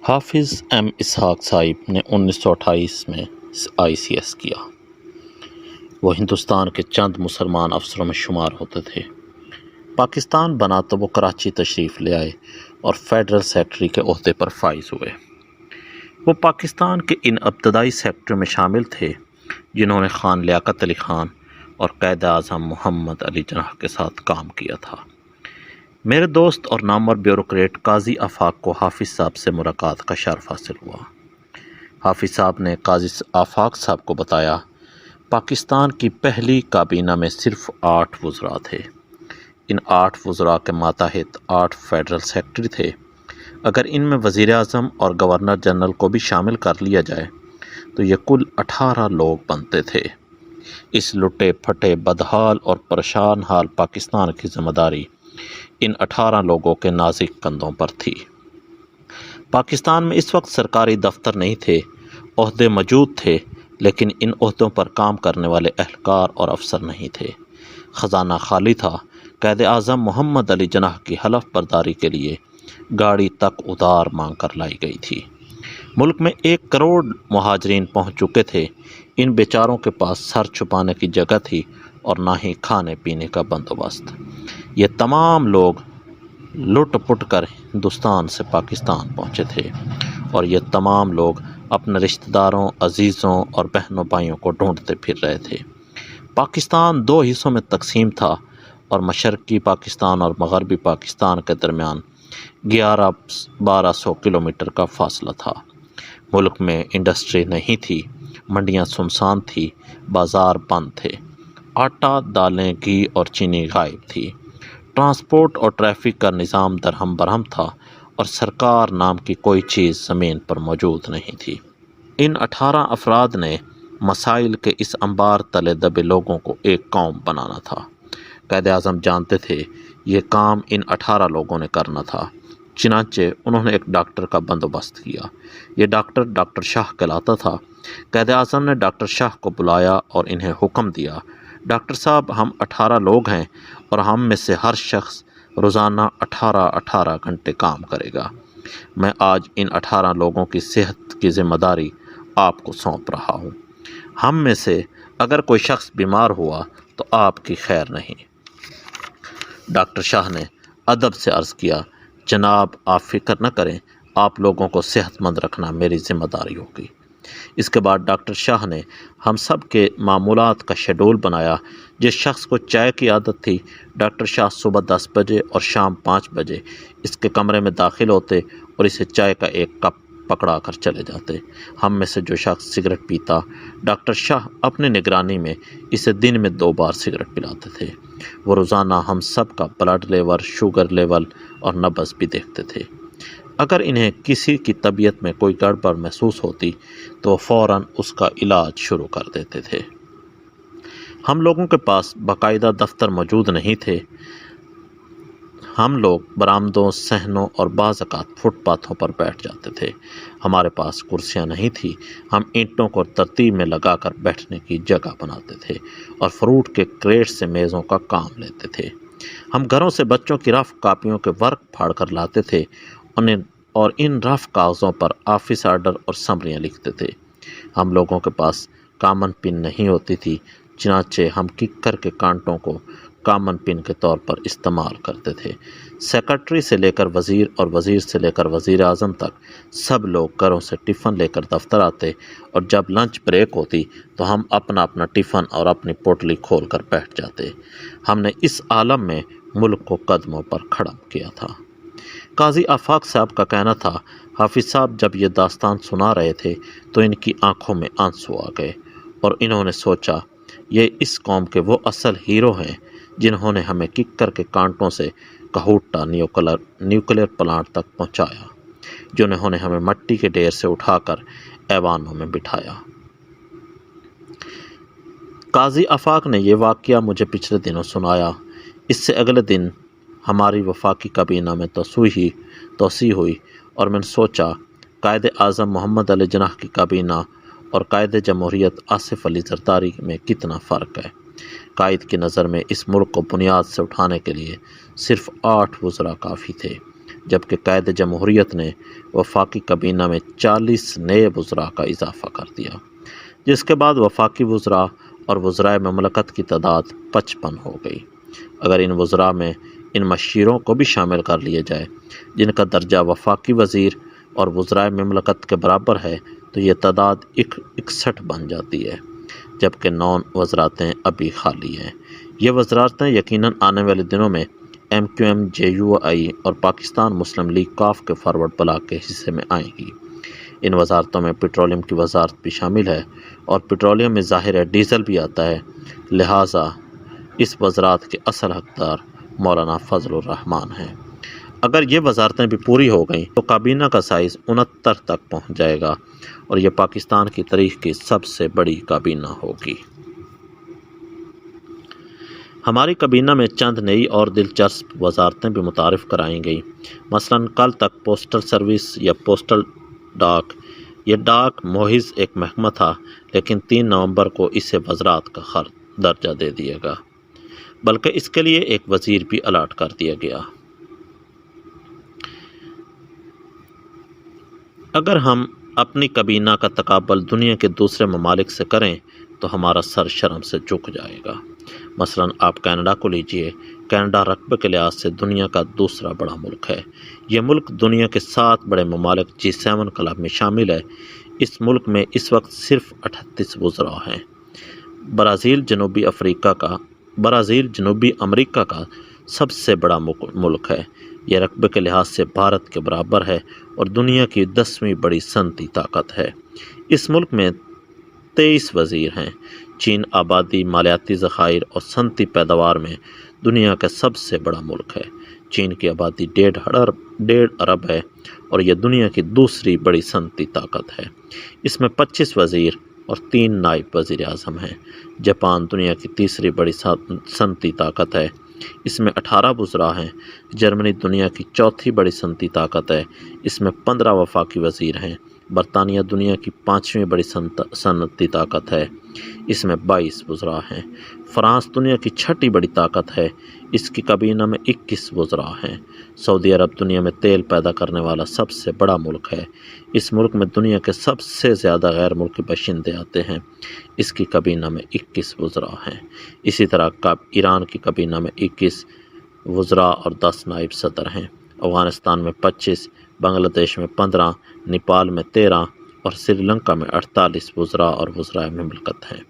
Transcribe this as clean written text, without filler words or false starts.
حافظ ایم اسحاق صاحب نے 1928 میں ICS کیا۔ وہ ہندوستان کے چند مسلمان افسروں میں شمار ہوتے تھے۔ پاکستان بنا تو وہ کراچی تشریف لے آئے اور فیڈرل سیکرٹری کے عہدے پر فائز ہوئے۔ وہ پاکستان کے ان ابتدائی سیکرٹری میں شامل تھے جنہوں نے خان لیاقت علی خان اور قائد اعظم محمد علی جناح کے ساتھ کام کیا تھا۔ میرے دوست اور نامور بیوروکریٹ قاضی آفاق کو حافظ صاحب سے ملاقات کا شرف حاصل ہوا۔ حافظ صاحب نے قاضی آفاق صاحب کو بتایا، پاکستان کی پہلی کابینہ میں صرف 8 وزراء تھے۔ ان 8 وزراء کے ماتحت 8 فیڈرل سیکرٹری تھے۔ اگر ان میں وزیر اعظم اور گورنر جنرل کو بھی شامل کر لیا جائے تو یہ کل 18 لوگ بنتے تھے۔ اس لٹے پھٹے بدحال اور پریشان حال پاکستان کی ذمہ داری ان 18 لوگوں کے نازک کندھوں پر تھی۔ پاکستان میں اس وقت سرکاری دفتر نہیں تھے، عہدے موجود تھے لیکن ان عہدوں پر کام کرنے والے اہلکار اور افسر نہیں تھے۔ خزانہ خالی تھا۔ قائد اعظم محمد علی جناح کی حلف برداری کے لیے گاڑی تک ادھار مانگ کر لائی گئی تھی۔ ملک میں 1 کروڑ مہاجرین پہنچ چکے تھے۔ ان بیچاروں کے پاس سر چھپانے کی جگہ تھی اور نہ ہی کھانے پینے کا بندوبست۔ یہ تمام لوگ لٹ پٹ کر ہندوستان سے پاکستان پہنچے تھے اور یہ تمام لوگ اپنے رشتہ داروں، عزیزوں اور بہنوں بھائیوں کو ڈھونڈتے پھر رہے تھے۔ پاکستان 2 حصوں میں تقسیم تھا اور مشرقی پاکستان اور مغربی پاکستان کے درمیان 1100-1200 کلومیٹر کا فاصلہ تھا۔ ملک میں انڈسٹری نہیں تھی، منڈیاں سنسان تھی، بازار بند تھے، آٹا، دالیں، گھی اور چینی غائب تھی۔ ٹرانسپورٹ اور ٹریفک کا نظام درہم برہم تھا اور سرکار نام کی کوئی چیز زمین پر موجود نہیں تھی۔ ان 18 افراد نے مسائل کے اس انبار تلے دبے لوگوں کو ایک قوم بنانا تھا۔ قائد اعظم جانتے تھے یہ کام ان 18 لوگوں نے کرنا تھا، چنانچہ انہوں نے ایک ڈاکٹر کا بندوبست کیا۔ یہ ڈاکٹر شاہ کہلاتا تھا۔ قائد اعظم نے ڈاکٹر شاہ کو بلایا اور انہیں حکم دیا، ڈاکٹر صاحب ہم 18 لوگ ہیں اور ہم میں سے ہر شخص روزانہ 18 گھنٹے کام کرے گا۔ میں آج ان 18 لوگوں کی صحت کی ذمہ داری آپ کو سونپ رہا ہوں۔ ہم میں سے اگر کوئی شخص بیمار ہوا تو آپ کی خیر نہیں۔ ڈاکٹر شاہ نے ادب سے عرض کیا، جناب آپ فکر نہ کریں، آپ لوگوں کو صحت مند رکھنا میری ذمہ داری ہوگی۔ اس کے بعد ڈاکٹر شاہ نے ہم سب کے معمولات کا شیڈول بنایا۔ جس شخص کو چائے کی عادت تھی، ڈاکٹر شاہ صبح 10 بجے اور شام 5 بجے اس کے کمرے میں داخل ہوتے اور اسے چائے کا 1 کپ پکڑا کر چلے جاتے۔ ہم میں سے جو شخص سگریٹ پیتا، ڈاکٹر شاہ اپنی نگرانی میں اسے دن میں 2 بار سگریٹ پلاتے تھے۔ وہ روزانہ ہم سب کا بلڈ لیول، شوگر لیول اور نبض بھی دیکھتے تھے۔ اگر انہیں کسی کی طبیعت میں کوئی گڑبڑ محسوس ہوتی تو فوراً اس کا علاج شروع کر دیتے تھے۔ ہم لوگوں کے پاس باقاعدہ دفتر موجود نہیں تھے۔ ہم لوگ برآمدوں، صحنوں اور بعض اوقات فٹ پاتھوں پر بیٹھ جاتے تھے۔ ہمارے پاس کرسیاں نہیں تھیں۔ ہم اینٹوں کو ترتیب میں لگا کر بیٹھنے کی جگہ بناتے تھے اور فروٹ کے کریٹ سے میزوں کا کام لیتے تھے۔ ہم گھروں سے بچوں کی رف کاپیوں کے ورق پھاڑ کر لاتے تھے اور ان رف کاغذوں پر آفس آرڈر اور سمریاں لکھتے تھے۔ ہم لوگوں کے پاس کامن پن نہیں ہوتی تھی، چنانچہ ہم ککر کے کانٹوں کو کامن پن کے طور پر استعمال کرتے تھے۔ سیکرٹری سے لے کر وزیر اور وزیر سے لے کر وزیر اعظم تک سب لوگ گھروں سے ٹفن لے کر دفتر آتے اور جب لنچ بریک ہوتی تو ہم اپنا ٹفن اور اپنی پوٹلی کھول کر بیٹھ جاتے۔ ہم نے اس عالم میں ملک کو قدموں پر کھڑا کیا تھا۔ قاضی آفاق صاحب کا کہنا تھا، حافظ صاحب جب یہ داستان سنا رہے تھے تو ان کی آنکھوں میں آنسو آ گئے اور انہوں نے سوچا، یہ اس قوم کے وہ اصل ہیرو ہیں جنہوں نے ہمیں ککر کے کانٹوں سے کہوٹہ نیوکلیر پلانٹ تک پہنچایا، جنہوں نے ہمیں مٹی کے ڈھیر سے اٹھا کر ایوانوں میں بٹھایا۔ قاضی آفاق نے یہ واقعہ مجھے پچھلے دنوں سنایا۔ اس سے اگلے دن ہماری وفاقی کابینہ میں توسیع ہوئی اور میں نے سوچا، قائد اعظم محمد علی جناح کی کابینہ اور قائد جمہوریت آصف علی زرداری میں کتنا فرق ہے۔ قائد کی نظر میں اس ملک کو بنیاد سے اٹھانے کے لیے صرف 8 وزراء کافی تھے، جبکہ قائد جمہوریت نے وفاقی کابینہ میں 40 نئے وزراء کا اضافہ کر دیا، جس کے بعد وفاقی وزراء اور وزرائے مملکت کی تعداد 55 ہو گئی۔ اگر ان وزراء میں ان مشیروں کو بھی شامل کر لیا جائے جن کا درجہ وفاقی وزیر اور وزرائے مملکت کے برابر ہے تو یہ تعداد 61 بن جاتی ہے، جبکہ 9 وزارتیں ابھی خالی ہیں۔ یہ وزارتیں یقیناً آنے والے دنوں میں MQM، JUI اور پاکستان مسلم لیگ کاف کے فارورڈ بلاک کے حصے میں آئیں گی۔ ان وزارتوں میں پیٹرولیم کی وزارت بھی شامل ہے اور پیٹرولیم میں ظاہر ہے ڈیزل بھی آتا ہے، لہٰذا اس وزارت کے اصل حقدار مولانا فضل الرحمان ہیں۔ اگر یہ وزارتیں بھی پوری ہو گئیں تو کابینہ کا سائز 69 تک پہنچ جائے گا اور یہ پاکستان کی تاریخ کی سب سے بڑی کابینہ ہوگی۔ ہماری کابینہ میں چند نئی اور دلچسپ وزارتیں بھی متعارف کرائی گئیں، مثلاً کل تک پوسٹل سروس یا پوسٹل ڈاک، یہ ڈاک محض ایک محکمہ تھا، لیکن 3 نومبر کو اسے وزارت کا درجہ دے دیا گیا، بلکہ اس کے لیے ایک وزیر بھی الاٹ کر دیا گیا۔ اگر ہم اپنی کابینہ کا تقابل دنیا کے دوسرے ممالک سے کریں تو ہمارا سر شرم سے جھک جائے گا۔ مثلاً آپ کینیڈا کو لیجئے، کینیڈا رقبے کے لحاظ سے دنیا کا دوسرا بڑا ملک ہے۔ یہ ملک دنیا کے 7 بڑے ممالک G7 کلب میں شامل ہے۔ اس ملک میں اس وقت صرف 38 وزراء ہیں۔ برازیل جنوبی امریکہ کا سب سے بڑا ملک ہے۔ یہ رقبے کے لحاظ سے بھارت کے برابر ہے اور دنیا کی 10ویں بڑی صنعتی طاقت ہے۔ اس ملک میں 23 وزیر ہیں۔ چین آبادی، مالیاتی ذخائر اور صنعتی پیداوار میں دنیا کا سب سے بڑا ملک ہے۔ چین کی آبادی 1.5 ارب ہے اور یہ دنیا کی دوسری بڑی صنعتی طاقت ہے۔ اس میں 25 وزیر اور 3 نائب وزیر اعظم ہیں۔ جاپان دنیا کی تیسری بڑی صنعتی طاقت ہے۔ اس میں 18 وزراء ہیں۔ جرمنی دنیا کی 4تھی بڑی صنعتی طاقت ہے۔ اس میں 15 وفاقی وزیر ہیں۔ برطانیہ دنیا کی 5ویں بڑی صنعتی طاقت ہے۔ اس میں 22 وزراء ہیں۔ فرانس دنیا کی 6ٹھی بڑی طاقت ہے۔ اس کی کابینہ میں 21 وزراء ہیں۔ سعودی عرب دنیا میں تیل پیدا کرنے والا سب سے بڑا ملک ہے۔ اس ملک میں دنیا کے سب سے زیادہ غیر ملکی باشندے آتے ہیں۔ اس کی کابینہ میں 21 وزراء ہیں۔ اسی طرح ایران کی کابینہ میں 21 وزراء اور 10 نائب صدر ہیں۔ افغانستان میں 25، بنگلہ دیش میں 15، نیپال میں 13 اور سری لنکا میں 48 وزراء اور وزرائے مملکت ہیں۔